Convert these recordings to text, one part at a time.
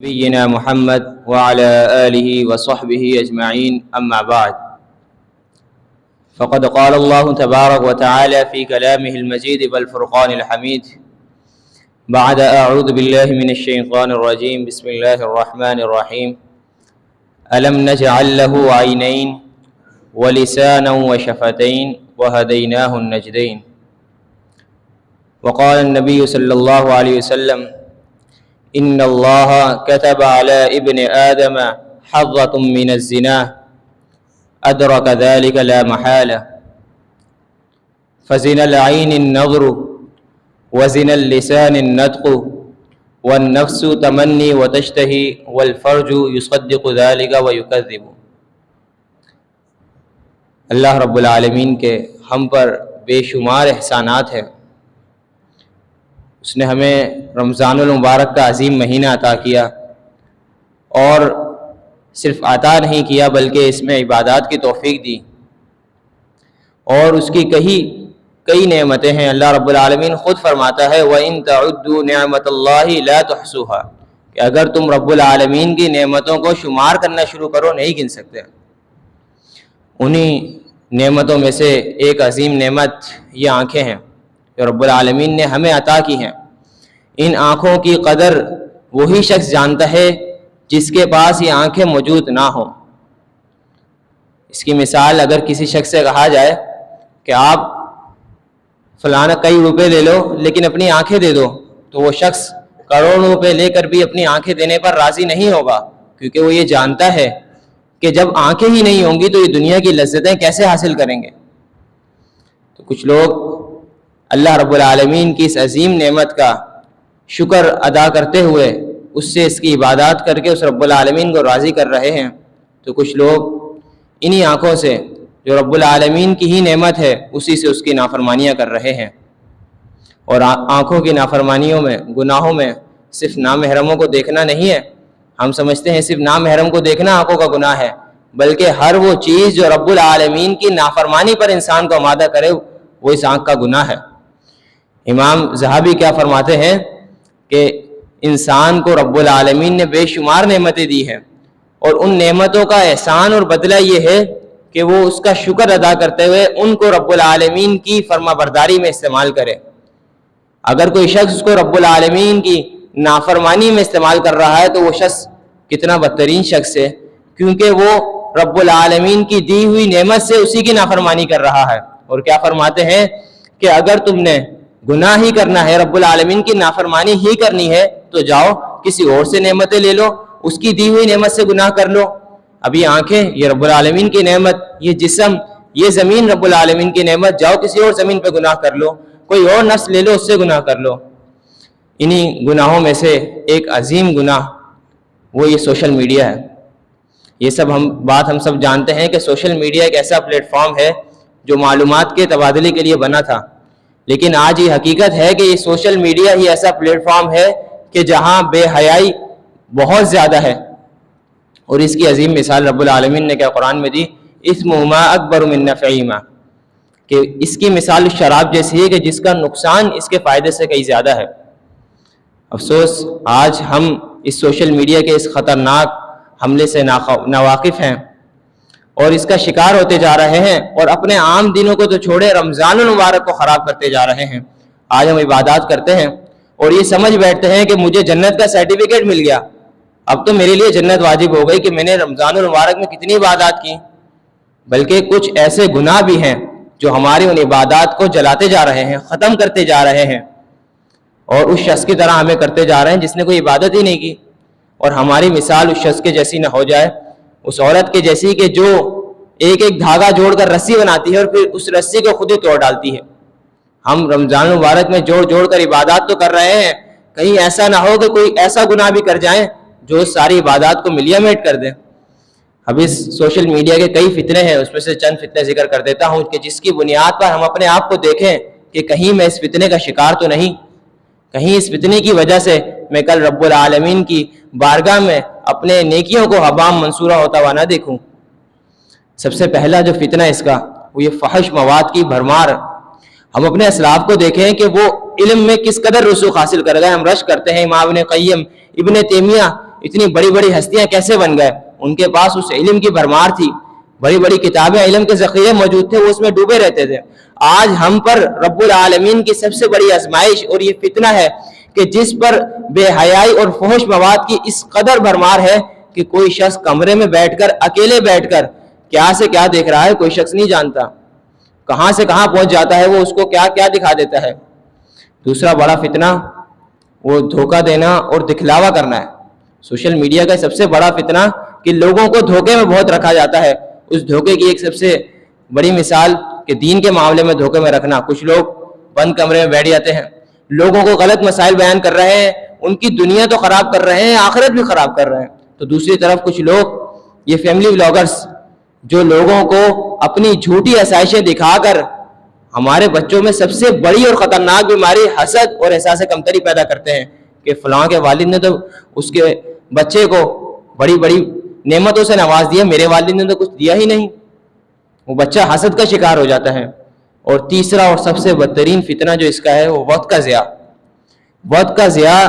نبينا محمد وعلى آله وصحبه أجمعين أما بعد فقد قال الله تبارك وتعالى في كلامه المجيد والفرقان الحميد بعد أعوذ بالله من الشيطان الرجيم بسم الله الرحمن الرحيم ألم نجعل له عينين ولسانا وشفتين وهديناه النجدين وقال النبي صلى الله عليه وسلم إن الله كتب على ابن آدم حظة من الزنا أدرك ذلك لا محالة فزنا العين النظر وزنا اللسان النطق والنفس تمني وتشتهي والفرج يصدق ذلك ويكذب۔ اللہ رب العالمین کے ہم پر بے شمار احسانات ہیں۔ اس نے ہمیں رمضان المبارک کا عظیم مہینہ عطا کیا، اور صرف عطا نہیں کیا بلکہ اس میں عبادات کی توفیق دی، اور اس کی کئی نعمتیں ہیں۔ اللہ رب العالمین خود فرماتا ہے وَإِن تَعُدُّوا نِعْمَةَ اللَّهِ لَا تُحْصُوهَا، کہ اگر تم رب العالمین کی نعمتوں کو شمار کرنا شروع کرو نہیں گن سکتے۔ انہی نعمتوں میں سے ایک عظیم نعمت یہ آنکھیں ہیں جو رب العالمین نے ہمیں عطا کی ہیں۔ ان آنکھوں کی قدر وہی شخص جانتا ہے جس کے پاس یہ آنکھیں موجود نہ ہوں۔ اس کی مثال اگر کسی شخص سے کہا جائے کہ آپ فلانا کئی روپے لے لو لیکن اپنی آنکھیں دے دو، تو وہ شخص کروڑوں روپے لے کر بھی اپنی آنکھیں دینے پر راضی نہیں ہوگا، کیونکہ وہ یہ جانتا ہے کہ جب آنکھیں ہی نہیں ہوں گی تو یہ دنیا کی لذتیں کیسے حاصل کریں گے۔ تو کچھ لوگ اللہ رب العالمین کی اس عظیم نعمت کا شکر ادا کرتے ہوئے اس سے اس کی عبادات کر کے اس رب العالمین کو راضی کر رہے ہیں، تو کچھ لوگ انہی آنکھوں سے جو رب العالمین کی ہی نعمت ہے اسی سے اس کی نافرمانیاں کر رہے ہیں۔ اور آنکھوں کی نافرمانیوں میں، گناہوں میں صرف نامحرموں کو دیکھنا نہیں ہے۔ ہم سمجھتے ہیں صرف نامحرم کو دیکھنا آنکھوں کا گناہ ہے، بلکہ ہر وہ چیز جو رب العالمین کی نافرمانی پر انسان کو آمادہ کرے وہ اس آنکھ کا گناہ ہے۔ امام ذہبی کیا فرماتے ہیں کہ انسان کو رب العالمین نے بے شمار نعمتیں دی ہیں، اور ان نعمتوں کا احسان اور بدلہ یہ ہے کہ وہ اس کا شکر ادا کرتے ہوئے ان کو رب العالمین کی فرما برداری میں استعمال کرے۔ اگر کوئی شخص اس کو رب العالمین کی نافرمانی میں استعمال کر رہا ہے تو وہ شخص کتنا بدترین شخص ہے، کیونکہ وہ رب العالمین کی دی ہوئی نعمت سے اسی کی نافرمانی کر رہا ہے۔ اور کیا فرماتے ہیں کہ اگر تم نے گناہ ہی کرنا ہے، رب العالمین کی نافرمانی ہی کرنی ہے، تو جاؤ کسی اور سے نعمتیں لے لو، اس کی دی ہوئی نعمت سے گناہ کر لو۔ اب یہ آنکھیں یہ رب العالمین کی نعمت، یہ جسم، یہ زمین رب العالمین کی نعمت، جاؤ کسی اور زمین پہ گناہ کر لو، کوئی اور نفس لے لو اس سے گناہ کر لو۔ انہی گناہوں میں سے ایک عظیم گناہ وہ یہ سوشل میڈیا ہے۔ یہ سب ہم سب جانتے ہیں کہ سوشل میڈیا ایک ایسا پلیٹ فارم ہے جو معلومات کے تبادلے کے لیے بنا تھا، لیکن آج یہ حقیقت ہے کہ یہ سوشل میڈیا ہی ایسا پلیٹ فارم ہے کہ جہاں بے حیائی بہت زیادہ ہے۔ اور اس کی عظیم مثال رب العالمین نے کیا قرآن میں دی، اثمہما اکبر من نفعہما، کہ اس کی مثال شراب جیسی ہے کہ جس کا نقصان اس کے فائدے سے کئی زیادہ ہے۔ افسوس آج ہم اس سوشل میڈیا کے اس خطرناک حملے سے ناواقف ہیں اور اس کا شکار ہوتے جا رہے ہیں، اور اپنے عام دنوں کو تو چھوڑے رمضان المبارک کو خراب کرتے جا رہے ہیں۔ آج ہم عبادات کرتے ہیں اور یہ سمجھ بیٹھتے ہیں کہ مجھے جنت کا سرٹیفکیٹ مل گیا، اب تو میرے لیے جنت واجب ہو گئی کہ میں نے رمضان المبارک میں کتنی عبادات کی، بلکہ کچھ ایسے گناہ بھی ہیں جو ہماری ان عبادات کو جلاتے جا رہے ہیں، ختم کرتے جا رہے ہیں، اور اس شخص کی طرح ہمیں کرتے جا رہے ہیں جس نے کوئی عبادت ہی نہیں کی۔ اور ہماری مثال اس شخص کے جیسی نہ ہو جائے، اس عورت کے جیسی کہ جو ایک ایک دھاگا جوڑ کر رسی بناتی ہے اور پھر اس رسی کو خود ہی توڑ ڈالتی ہے۔ ہم رمضان المبارک میں جوڑ کر عبادات تو کر رہے ہیں، کہیں ایسا نہ ہو کہ کوئی ایسا گناہ بھی کر جائیں جو ساری عبادات کو ملیا میٹ کر دیں۔ اب اس سوشل میڈیا کے کئی فتنے ہیں، اس میں سے چند فتنے ذکر کر دیتا ہوں کہ جس کی بنیاد پر ہم اپنے آپ کو دیکھیں کہ کہیں میں اس فتنے کا شکار تو نہیں، کہیں اس فتنے کی وجہ سے میں کل رب العالمین کی بارگاہ میں اپنے نیکیوں کو حبام منصورہ ہوتا ہوا نہ دیکھوں۔ سب سے پہلا جو فتنہ اس کا وہ یہ فحش مواد کی بھرمار۔ ہم اپنے اسلاف کو دیکھیں کہ وہ علم میں کس قدر رسوخ حاصل کر گئے۔ ہم رشک کرتے ہیں امام ابن قیم، ابن تیمیہ، اتنی بڑی بڑی ہستیاں کیسے بن گئے؟ ان کے پاس اس علم کی بھرمار تھی، بڑی بڑی کتابیں، علم کے ذخیرے موجود تھے، وہ اس میں ڈوبے رہتے تھے۔ آج ہم پر رب العالمین کی سب سے بڑی آزمائش اور یہ فتنہ ہے کہ جس پر بے حیائی اور فحش مواد کی اس قدر بھرمار ہے کہ کوئی شخص کمرے میں بیٹھ کر، اکیلے بیٹھ کر کیا سے کیا دیکھ رہا ہے کوئی شخص نہیں جانتا، کہاں سے کہاں پہنچ جاتا ہے، وہ اس کو کیا کیا دکھا دیتا ہے۔ دوسرا بڑا فتنہ وہ دھوکہ دینا اور دکھلاوا کرنا ہے۔ سوشل میڈیا کا سب سے بڑا فتنہ کہ لوگوں کو دھوکے میں بہت رکھا جاتا ہے۔ اس دھوکے کی ایک سب سے بڑی مثال کہ دین کے معاملے میں دھوکے میں رکھنا۔ کچھ لوگ بند کمرے میں بیٹھ جاتے ہیں، لوگوں کو غلط مسائل بیان کر رہے ہیں، ان کی دنیا تو خراب کر رہے ہیں، آخرت بھی خراب کر رہے ہیں۔ تو دوسری طرف کچھ لوگ یہ فیملی ولاگرز جو لوگوں کو اپنی جھوٹی آسائشیں دکھا کر ہمارے بچوں میں سب سے بڑی اور خطرناک بیماری حسد اور احساس کمتری پیدا کرتے ہیں کہ فلاں کے والد نے تو اس کے بچے کو بڑی بڑی نعمتوں سے نواز دیا، میرے والد نے تو کچھ دیا ہی نہیں۔ وہ بچہ حسد کا شکار ہو جاتا ہے۔ اور تیسرا اور سب سے بدترین فتنہ جو اس کا ہے وہ وقت کا ضیاع۔ وقت کا ضیاع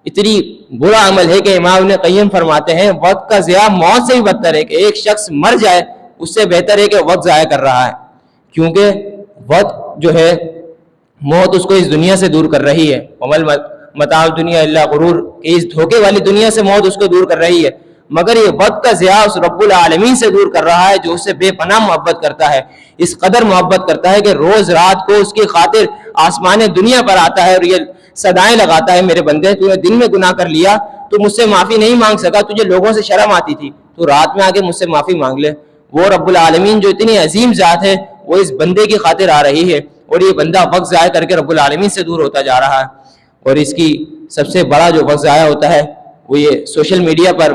اتنی برا عمل ہے کہ امام ابن قیم فرماتے ہیں وقت کا ضیاع موت سے بھی بدتر ہے، کہ ایک شخص مر جائے اس سے بہتر ہے کہ وقت ضائع کر رہا ہے، کیونکہ وقت جو ہے موت اس کو اس دنیا سے دور کر رہی ہے۔ ومل متاع الدنیا الا غرور، کہ اس دھوکے والی دنیا سے موت اس کو دور کر رہی ہے، مگر یہ وقت کا ضیاع اس رب العالمین سے دور کر رہا ہے جو اس سے بے پناہ محبت کرتا ہے، اس قدر محبت کرتا ہے کہ روز رات کو اس کی خاطر آسمان دنیا پر آتا ہے اور یہ صدائیں لگاتا ہے، میرے بندے تو نے دن میں گناہ کر لیا، تو مجھ سے معافی نہیں مانگ سکا، تجھے لوگوں سے شرم آتی تھی، تو رات میں آ کے مجھ سے معافی مانگ لے۔ وہ رب العالمین جو اتنی عظیم ذات ہے وہ اس بندے کی خاطر آ رہی ہے، اور یہ بندہ وقت ضائع کر کے رب العالمین سے دور ہوتا جا رہا ہے۔ اور اس کی سب سے بڑا جو وقت ضائع ہوتا ہے وہ یہ سوشل میڈیا پر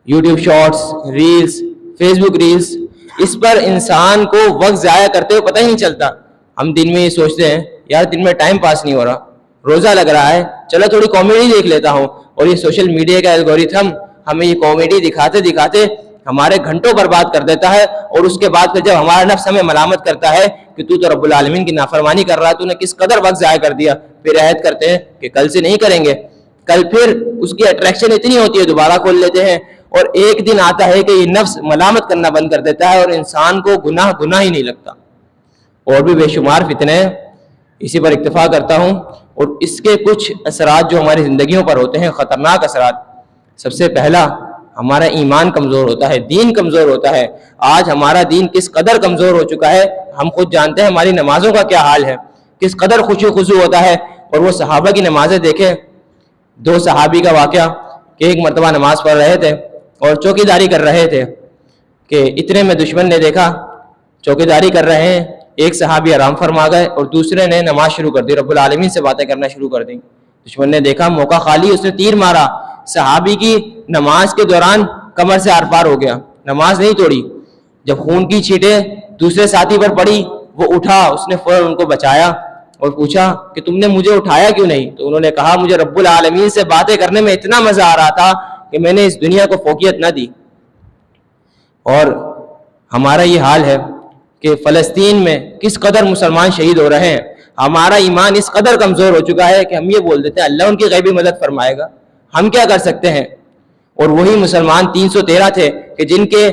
یوٹیوب شارٹس، ریلز، فیس بک ریلز، اس پر انسان کو وقت ضائع کرتے ہوئے پتہ ہی نہیں چلتا۔ ہم دن میں یہ سوچتے ہیں یار دن میں ٹائم پاس نہیں ہو رہا، روزہ لگ رہا ہے، چلو تھوڑی کامیڈی دیکھ لیتا ہوں، اور یہ سوشل میڈیا کا الگوریتھم ہمیں یہ کامیڈی دکھاتے دکھاتے ہمارے گھنٹوں برباد کر دیتا ہے، اور اس کے بعد پھر جب ہمارا نفس ہمیں ملامت کرتا ہے کہ تو رب العالمین کی نافرمانی کر رہا ہے، تو نے کس قدر وقت ضائع کر دیا، پھر عہد کرتے ہیں کہ کل سے نہیں کریں گے، کل پھر اس کی اٹریکشن اتنی ہوتی ہے دوبارہ کھول لیتے ہیں، اور ایک دن آتا ہے کہ یہ نفس ملامت کرنا بند کر دیتا ہے اور انسان کو گناہ ہی نہیں لگتا۔ اور بھی بے شمار فتنے ہیں، اسی پر اکتفا کرتا ہوں، اور اس کے کچھ اثرات جو ہماری زندگیوں پر ہوتے ہیں، خطرناک اثرات۔ سب سے پہلا ہمارا ایمان کمزور ہوتا ہے، دین کمزور ہوتا ہے۔ آج ہمارا دین کس قدر کمزور ہو چکا ہے ہم خود جانتے ہیں، ہماری نمازوں کا کیا حال ہے، کس قدر خشوع خضوع ہوتا ہے۔ اور وہ صحابہ کی نمازیں دیکھیں، دو صحابی کا واقعہ کہ ایک مرتبہ نماز پڑھ رہے تھے اور چوکیداری کر رہے تھے کہ اتنے میں دشمن نے دیکھا چوکیداری کر رہے ہیں، ایک صحابی آرام فرما گئے اور دوسرے نے نماز شروع کر دی، رب العالمین سے باتیں کرنا شروع کر دیں۔ دشمن نے دیکھا موقع خالی، اس نے تیر مارا، صحابی کی نماز کے دوران کمر سے آر پار ہو گیا، نماز نہیں توڑی۔ جب خون کی چھینٹیں دوسرے ساتھی پر پڑی، وہ اٹھا، اس نے فوراً ان کو بچایا اور پوچھا کہ تم نے مجھے اٹھایا کیوں نہیں؟ تو انہوں نے کہا مجھے رب العالمین سے باتیں کرنے میں اتنا مزہ آ رہا تھا کہ میں نے اس دنیا کو فوقیت نہ دی۔ اور ہمارا یہ حال ہے کہ فلسطین میں کس قدر مسلمان شہید ہو رہے ہیں، ہمارا ایمان اس قدر کمزور ہو چکا ہے کہ ہم یہ بول دیتے ہیں اللہ ان کی غیبی مدد فرمائے گا، ہم کیا کر سکتے ہیں؟ اور وہی مسلمان 313 تھے کہ جن کے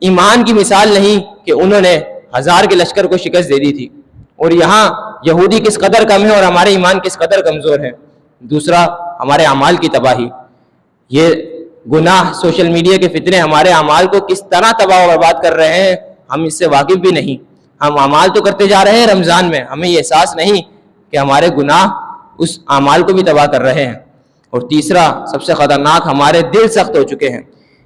ایمان کی مثال نہیں کہ انہوں نے 1000 کے لشکر کو شکست دے دی تھی، اور یہاں یہودی کس قدر کم ہے اور ہمارے ایمان کس قدر کمزور ہے۔ دوسرا ہمارے اعمال کی تباہی، یہ گناہ سوشل میڈیا کے فتنے ہمارے اعمال کو کس طرح تباہ و برباد کر رہے ہیں ہم اس سے واقف بھی نہیں۔ ہم اعمال تو کرتے جا رہے ہیں رمضان میں، ہمیں یہ احساس نہیں کہ ہمارے گناہ اس اعمال کو بھی تباہ کر رہے ہیں۔ اور تیسرا سب سے خطرناک، ہمارے دل سخت ہو چکے ہیں۔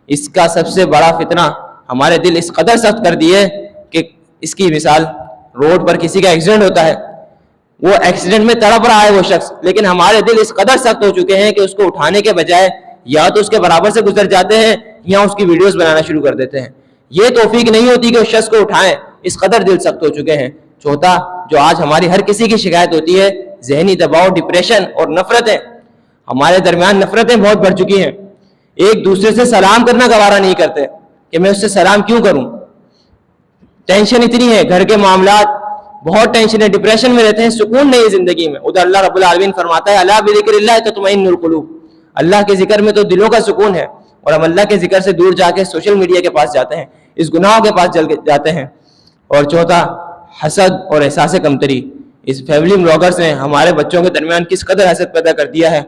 اس کا سب سے بڑا فتنہ ہمارے دل اس قدر سخت کر دیے کہ اس کی مثال روڈ پر کسی کا ایکسیڈنٹ ہوتا ہے، وہ ایکسیڈنٹ میں تڑپ رہا ہے وہ شخص، لیکن ہمارے دل اس قدر سخت ہو چکے ہیں کہ اس کو اٹھانے کے بجائے یا تو اس کے برابر سے گزر جاتے ہیں یا اس کی ویڈیوز بنانا شروع کر دیتے ہیں۔ یہ توفیق نہیں ہوتی کہ اس شخص کو اٹھائیں، اس قدر دل سخت ہو چکے ہیں۔ چوتھا جو آج ہماری ہر کسی کی شکایت ہوتی ہے، ذہنی دباؤ، ڈپریشن اور نفرتیں۔ ہمارے درمیان نفرتیں بہت بڑھ چکی ہیں، ایک دوسرے سے سلام کرنا گوارا نہیں کرتے کہ میں اس سے سلام کیوں کروں۔ ٹینشن اتنی ہے، گھر کے معاملات بہت ٹینشن ہے، ڈپریشن میں رہتے ہیں، سکون نہیں ہے زندگی میں۔ ادھر اللہ رب العالمین فرماتا ہے الا بذکر اللہ تطمئن القلوب، اللہ کے ذکر میں تو دلوں کا سکون ہے، اور ہم اللہ کے ذکر سے دور جا کے سوشل میڈیا کے پاس جاتے ہیں، اس گناہوں کے پاس جاتے ہیں۔ اور چوتھا، حسد اور احساس کمتری۔ اس فیملی بلاگرز نے ہمارے بچوں کے درمیان کس قدر حسد پیدا کر دیا ہے۔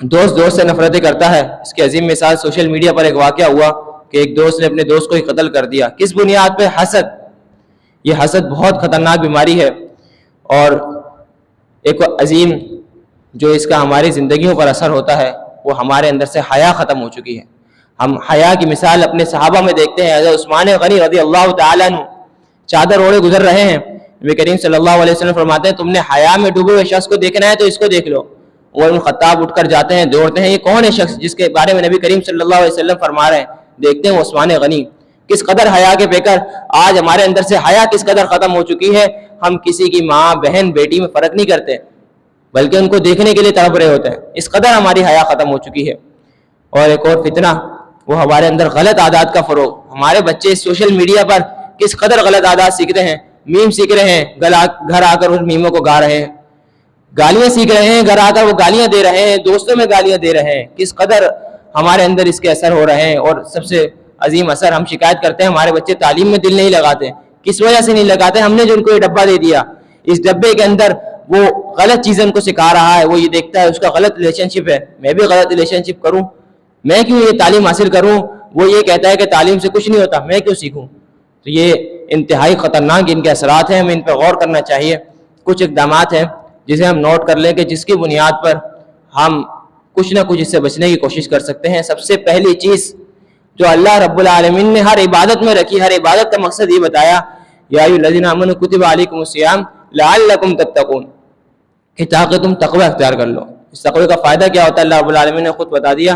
دوست سے نفرتیں کرتا ہے۔ اس کی عظیم مثال سوشل میڈیا پر ایک واقعہ ہوا کہ ایک دوست نے اپنے دوست کو ہی قتل کر دیا۔ کس بنیاد پہ؟ حسد۔ یہ حسد بہت خطرناک بیماری ہے، اور ایک عظیم جو اس کا ہماری زندگیوں پر اثر ہوتا ہے وہ ہمارے اندر سے حیا ختم ہو چکی ہے۔ ہم حیا کی مثال اپنے صحابہ میں دیکھتے ہیں۔ حضرت عثمان غنی رضی اللہ تعالیٰ عنہ چادر اوڑھے گزر رہے ہیں، نبی کریم صلی اللہ علیہ وسلم فرماتے ہیں تم نے حیا میں ڈوبے ہوئے شخص کو دیکھنا ہے تو اس کو دیکھ لو۔ عمر بن خطاب اٹھ کر جاتے ہیں، دوڑتے ہیں، یہ کون ہے شخص جس کے بارے میں نبی کریم صلی اللہ علیہ وسلم فرما رہے ہیں؟ دیکھتے ہیں وہ عثمان غنی۔ کس قدر حیا کے پیکر، آج ہمارے اندر سے حیا کس قدر ختم ہو چکی ہے۔ ہم کسی کی ماں بہن بیٹی میں فرق نہیں کرتے، بلکہ ان کو دیکھنے کے لیے تڑپ رہے ہوتے ہیں۔ اس قدر ہماری حیا ختم ہو چکی ہے۔ اور ایک اور فتنہ، وہ ہمارے اندر غلط عادات کا فروغ۔ ہمارے بچے سوشل میڈیا پر کس قدر غلط عادات سیکھتے ہیں، میم سیکھ رہے ہیں، گھر آ کر ان میموں کو گا رہے ہیں، گالیاں سیکھ رہے ہیں، گھر آ کر وہ گالیاں دے رہے ہیں، دوستوں میں گالیاں دے رہے ہیں۔ کس قدر ہمارے اندر اس کے اثر ہو رہے ہیں۔ اور سب سے عظیم اثر، ہم شکایت کرتے ہیں ہمارے بچے تعلیم میں دل نہیں لگاتے۔ کس وجہ سے نہیں لگاتے؟ ہم نے جو ان کو یہ ڈبہ دے دیا، اس ڈبے کے اندر وہ غلط چیزیں ان کو سکھا رہا ہے۔ وہ یہ دیکھتا ہے اس کا غلط ریلیشن شپ ہے، میں بھی غلط ریلیشن شپ کروں، میں کیوں یہ تعلیم حاصل کروں؟ وہ یہ کہتا ہے کہ تعلیم سے کچھ نہیں ہوتا، میں کیوں سیکھوں؟ تو یہ انتہائی خطرناک ان کے اثرات ہیں، ہمیں ان پر غور کرنا چاہیے۔ کچھ اقدامات ہیں جسے ہم نوٹ کر لیں کہ جس کی بنیاد پر ہم کچھ نہ کچھ اس سے بچنے کی کوشش کر سکتے ہیں۔ سب سے پہلی چیز جو اللہ رب العالمین نے ہر عبادت میں رکھی، ہر عبادت کا مقصد یہ بتایا، یا ایھا الذین آمنوا کتب علیکم الصیام لعلکم تتقون، کہ تاکہ تم تقوی اختیار کر لو۔ اس تقوی کا فائدہ کیا ہوتا ہے اللہ رب العالمین نے خود بتا دیا،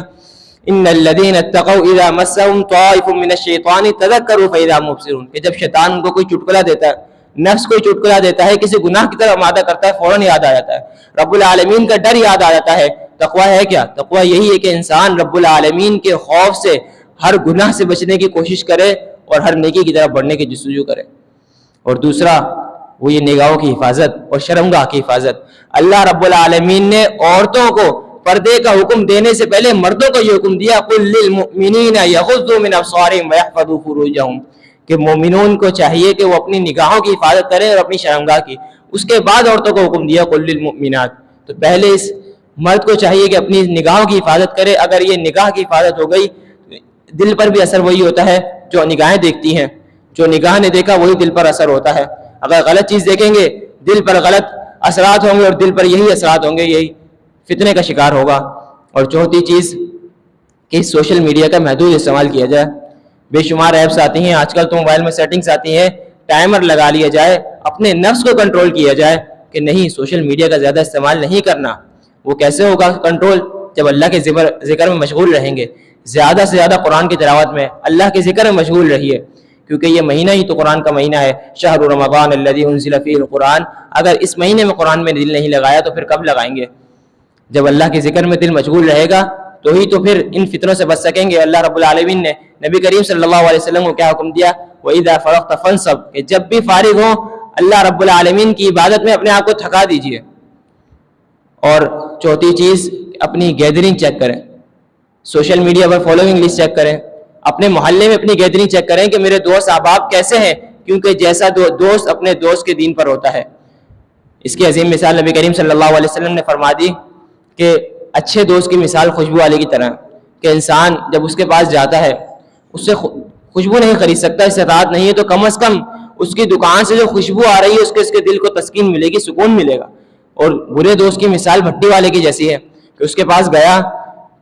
ان الذین اتقوا اذا مسهم طائف من الشیطان تذکروا فاذا هم مبصرون، کہ جب شیطان ان کو کوئی چٹکلا دیتا ہے، نفس کوئی چٹکلا دیتا ہے، کسی گناہ کی طرف آمادہ کرتا ہے، فوراً یاد آ جاتا ہے، رب العالمین کا ڈر یاد آ جاتا ہے۔ تقوی ہے کیا؟ تقوی یہی ہے کہ انسان رب العالمین کے خوف سے ہر گناہ سے بچنے کی کوشش کرے اور ہر نیکی کی طرف بڑھنے کی جستجو کرے۔ اور دوسرا وہ یہ نگاہوں کی حفاظت اور شرمگاہ کی حفاظت۔ اللہ رب العالمین نے عورتوں کو پردے کا حکم دینے سے پہلے مردوں کو یہ حکم دیا، قُل لِّلْمُؤْمِنِينَ يَغُضُّوا مِنْ أَبْصَارِهِمْ وَيَحْفَظُوا فُرُوجَهُمْ، کہ مومنون کو چاہیے کہ وہ اپنی نگاہوں کی حفاظت کریں اور اپنی شرمگاہ کی۔ اس کے بعد عورتوں کو حکم دیا قُل لِّلْمُؤْمِنَاتِ، تو پہلے اس مرد کو چاہیے کہ اپنی نگاہوں کی حفاظت کرے۔ اگر یہ نگاہ کی حفاظت ہو گئی، دل پر بھی اثر وہی ہوتا ہے جو نگاہیں دیکھتی ہیں، جو نگاہ نے دیکھا وہی دل پر اثر ہوتا ہے۔ اگر غلط چیز دیکھیں گے دل پر غلط اثرات ہوں گے، اور دل پر یہی اثرات ہوں گے، یہی فتنے کا شکار ہوگا۔ اور چوتھی چیز کہ سوشل میڈیا کا محدود استعمال کیا جائے۔ بے شمار ایپس آتی ہیں آج کل، تو موبائل میں سیٹنگز آتی ہیں، ٹائمر لگا لیا جائے، اپنے نفس کو کنٹرول کیا جائے کہ نہیں سوشل میڈیا کا زیادہ استعمال نہیں کرنا۔ وہ کیسے ہوگا کنٹرول؟ جب اللہ کے ذکر میں مشغول رہیں گے، زیادہ سے زیادہ قرآن کی تلاوت میں، اللہ کے ذکر میں مشغول رہیے، کیونکہ یہ مہینہ ہی تو قرآن کا مہینہ ہے، شہر رمضان الذی انزل فیہ القرآن۔ اگر اس مہینے میں قرآن میں دل نہیں لگایا تو پھر کب لگائیں گے؟ جب اللہ کے ذکر میں دل مشغول رہے گا تو ہی تو پھر ان فتنوں سے بچ سکیں گے۔ اللہ رب العالمین نے نبی کریم صلی اللہ علیہ وسلم کو کیا حکم دیا؟ وَإِذَا فَرَغْتَ فَانْصَبْ، کہ جب بھی فارغ ہوں اللہ رب العالمین کی عبادت میں اپنے آپ کو تھکا دیجئے۔ اور چوتھی چیز، اپنی گیدرنگ چیک کریں، سوشل میڈیا پر فالوئنگ لسٹ چیک کریں، اپنے محلے میں اپنی گیدرنگ چیک کریں کہ میرے دوست احباب کیسے ہیں، کیونکہ جیسا دوست اپنے دوست کے دین پر ہوتا ہے۔ اس کی عظیم مثال نبی کریم صلی اللہ علیہ وسلم نے فرما دی کہ اچھے دوست کی مثال خوشبو والے کی طرح، کہ انسان جب اس کے پاس جاتا ہے اس سے خوشبو نہیں خرید سکتا، استطاعت نہیں ہے، تو کم از کم اس کی دکان سے جو خوشبو آ رہی ہے اس کے دل کو تسکین ملے گی، سکون ملے گا۔ اور برے دوست کی مثال بھٹی والے کی جیسی ہے کہ اس کے پاس گیا،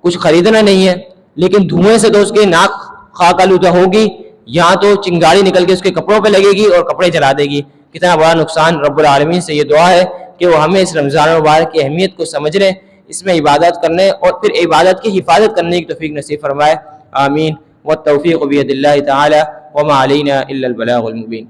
کچھ خریدنا نہیں ہے، لیکن دھوئیں سے تو اس کی ناک خاک آلودہ ہوگی، یہاں تو چنگاڑی نکل کے اس کے کپڑوں پہ لگے گی اور کپڑے جلا دے گی۔ کتنا بڑا نقصان۔ رب العالمین سے یہ دعا ہے کہ وہ ہمیں اس رمضان المبارک کی اہمیت کو سمجھنے، اس میں عبادت کرنے اور پھر عبادت کی حفاظت کرنے کی توفیق نصیب فرمائے۔ آمین۔ والتوفیق بید اللہ تعالی وما علینا الا البلاغ المبین۔